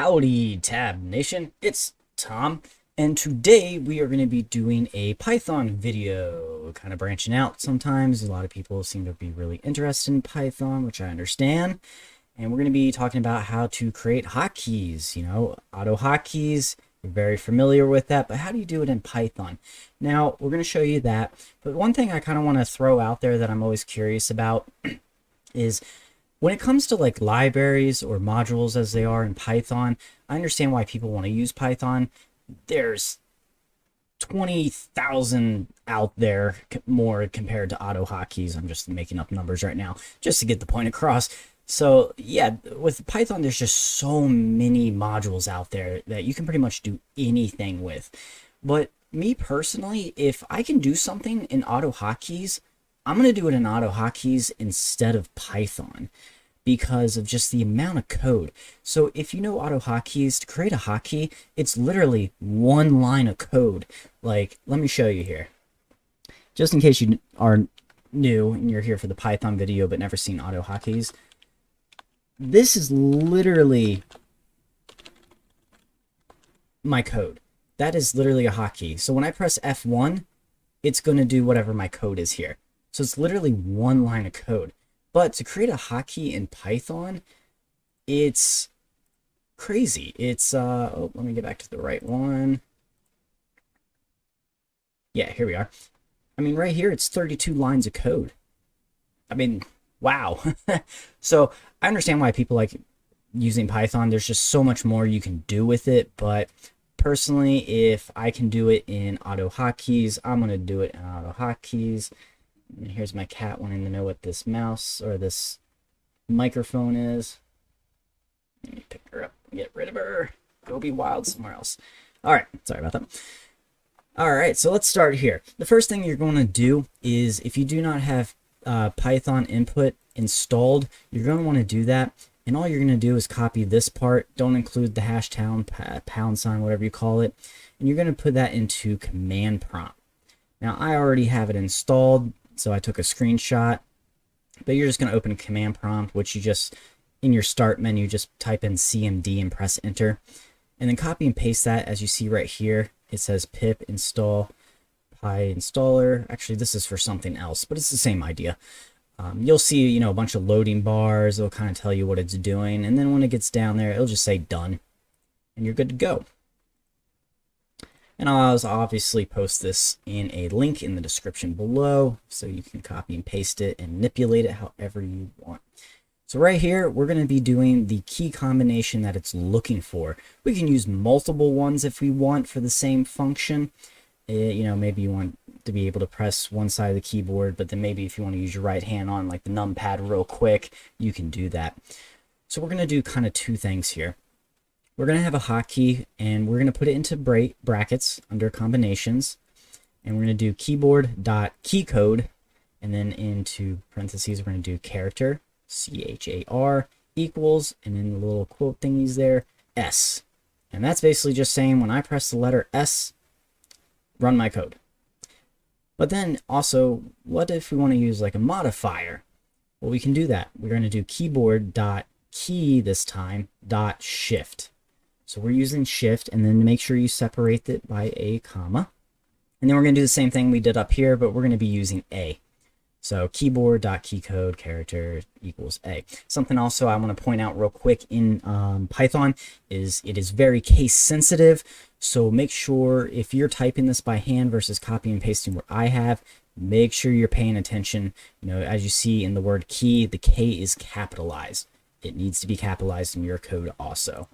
Howdy Tab Nation, it's Tom, and today we are going to be doing a Python video, kind of branching out sometimes. A lot of people seem to be really interested in Python, which I understand, and we're going to be talking about how to create hotkeys, AutoHotkeys. You're very familiar with that, but how do you do it in Python? Now, we're going to show you that, but one thing I kind of want to throw out there that I'm always curious about is when it comes to like libraries or modules as they are in Python. I understand why people want to use Python. There's 20,000 out there more compared to AutoHotkeys. I'm just making up numbers right now just to get the point across. So yeah, with Python, there's just so many modules out there that you can pretty much do anything with. But me personally, if I can do something in AutoHotkeys, I'm going to do it in AutoHotkeys instead of Python because of just the amount of code. So if you know AutoHotkeys, to create a hotkey, it's literally one line of code. Like, let me show you here. Just in case you are new and you're here for the Python video but never seen AutoHotkeys, this is literally my code. That is literally a hotkey. So when I press F1, it's going to do whatever my code is here. So it's literally one line of code. But to create a hotkey in Python, it's crazy. It's, let me get back to the right one. Yeah, here we are. I mean, right here, it's 32 lines of code. I mean, wow. So I understand why people like using Python. There's just so much more you can do with it. But personally, if I can do it in AutoHotkeys, I'm going to do it in AutoHotkeys. And here's my cat wanting to know what this mouse or this microphone is. Let me pick her up and get rid of her. Go be wild somewhere else. All right, sorry about that. All right, so let's start here. The first thing you're going to do is, if you do not have Python input installed, you're going to want to do that. And all you're going to do is copy this part. Don't include the # pound sign, whatever you call it. And you're going to put that into command prompt. Now, I already have it installed, so I took a screenshot, but you're just going to open a command prompt, which you just, in your start menu, just type in CMD and press enter. And then copy and paste that. As you see right here, it says pip install PyInstaller. Actually, this is for something else, but it's the same idea. You'll see, a bunch of loading bars. It'll kind of tell you what it's doing. And then when it gets down there, it'll just say done. And you're good to go. And I'll obviously post this in a link in the description below, so you can copy and paste it and manipulate it however you want. So right here, we're going to be doing the key combination that it's looking for. We can use multiple ones if we want for the same function. Maybe you want to be able to press one side of the keyboard, but then maybe if you want to use your right hand on like the numpad real quick, you can do that. So we're going to do kind of two things here. We're going to have a hotkey, and we're going to put it into brackets under combinations, and we're going to do keyboard.keycode, and then into parentheses, we're going to do character, CHAR, equals, and then the little quote thingies there, S. And that's basically just saying when I press the letter S, run my code. But then also, what if we want to use like a modifier? Well, we can do that. We're going to do keyboard.key this time, .shift. So we're using shift, and then make sure you separate it by a comma. And then we're going to do the same thing we did up here, but we're going to be using A. So keyboard.keycode character equals A. Something also I want to point out real quick in Python is it is very case sensitive. So make sure if you're typing this by hand versus copying and pasting what I have, make sure you're paying attention. As you see in the word key, the K is capitalized. It needs to be capitalized in your code also.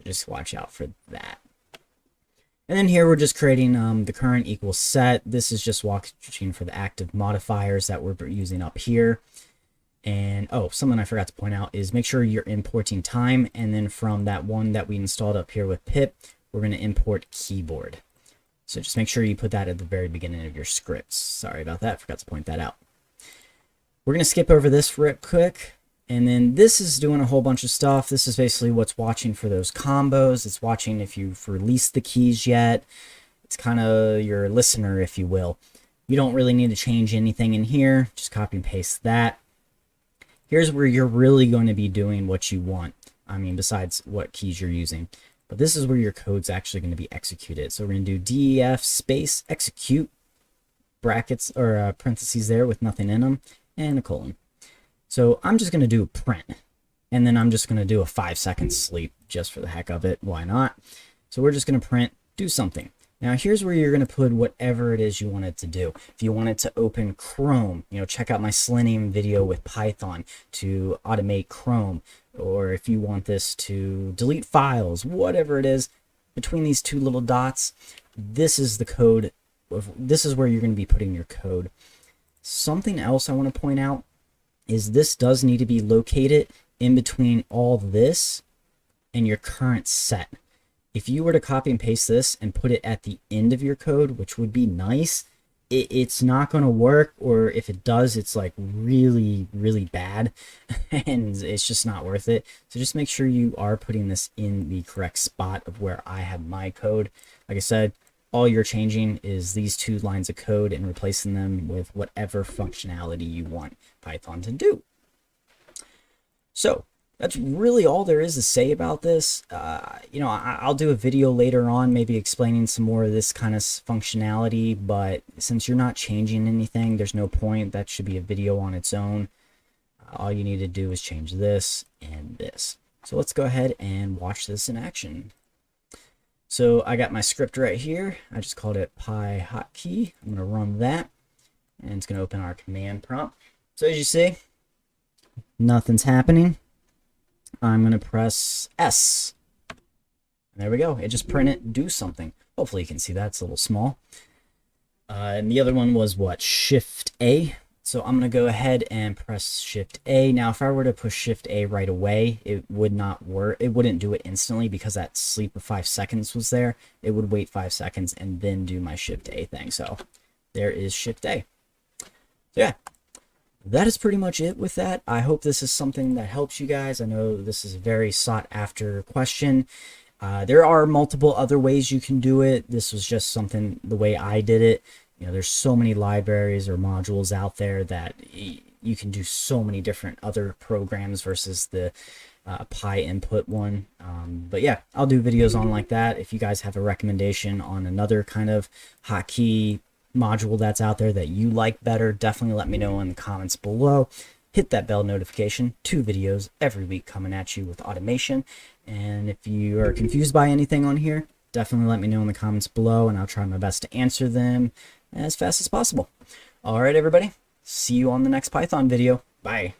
Just watch out for that. And then here we're just creating the current equals set. This is just watching for the active modifiers that we're using up here. And something I forgot to point out is make sure you're importing time. And then from that one that we installed up here with pip, we're going to import keyboard. So just make sure you put that at the very beginning of your scripts. Sorry about that. Forgot to point that out. We're going to skip over this real quick. And then this is doing a whole bunch of stuff. This is basically what's watching for those combos. It's watching if you've released the keys yet. It's kind of your listener, if you will. You don't really need to change anything in here. Just copy and paste that. Here's where you're really going to be doing what you want. I mean, besides what keys you're using. But this is where your code's actually going to be executed. So we're going to do def space execute, brackets or parentheses there with nothing in them, and a colon. So I'm just going to do a print, and then I'm just going to do a 5-second sleep just for the heck of it. Why not? So we're just going to print do something. Now here's where you're going to put whatever it is you want it to do. If you want it to open Chrome, check out my Selenium video with Python to automate Chrome. Or if you want this to delete files, whatever it is, between these two little dots, this is the code. This is where you're going to be putting your code. Something else I want to point out is this does need to be located in between all this and your current set. If you were to copy and paste this and put it at the end of your code, which would be nice, it's not going to work, or if it does, it's like really, really bad, and it's just not worth it. So just make sure you are putting this in the correct spot of where I have my code. Like I said, all you're changing is these 2 lines of code and replacing them with whatever functionality you want Python to do. So that's really all there is to say about this. I'll do a video later on, maybe explaining some more of this kind of functionality, but since you're not changing anything, there's no point. That should be a video on its own. All you need to do is change this and this. So let's go ahead and watch this in action. So I got my script right here. I just called it hotkey. I'm going to run that, and it's going to open our command prompt. So as you see, nothing's happening. I'm going to press S. And there we go. It just printed do something. Hopefully you can see that. It's a little small. And the other one was what? Shift A. So I'm going to go ahead and press Shift A. Now, if I were to push Shift A right away, it would not work. It wouldn't do it instantly because that sleep of 5 seconds was there. It would wait 5 seconds and then do my Shift A thing. So there is Shift A. So yeah, that is pretty much it with that. I hope this is something that helps you guys. I know this is a very sought after question. There are multiple other ways you can do it. This was just something the way I did it. There's so many libraries or modules out there that you can do so many different other programs versus the PyInput one. But yeah, I'll do videos on like that. If you guys have a recommendation on another kind of hotkey module that's out there that you like better, definitely let me know in the comments below. Hit that bell notification. 2 videos every week coming at you with automation. And if you are confused by anything on here, definitely let me know in the comments below, and I'll try my best to answer them as fast as possible. All right, everybody. See you on the next Python video. Bye.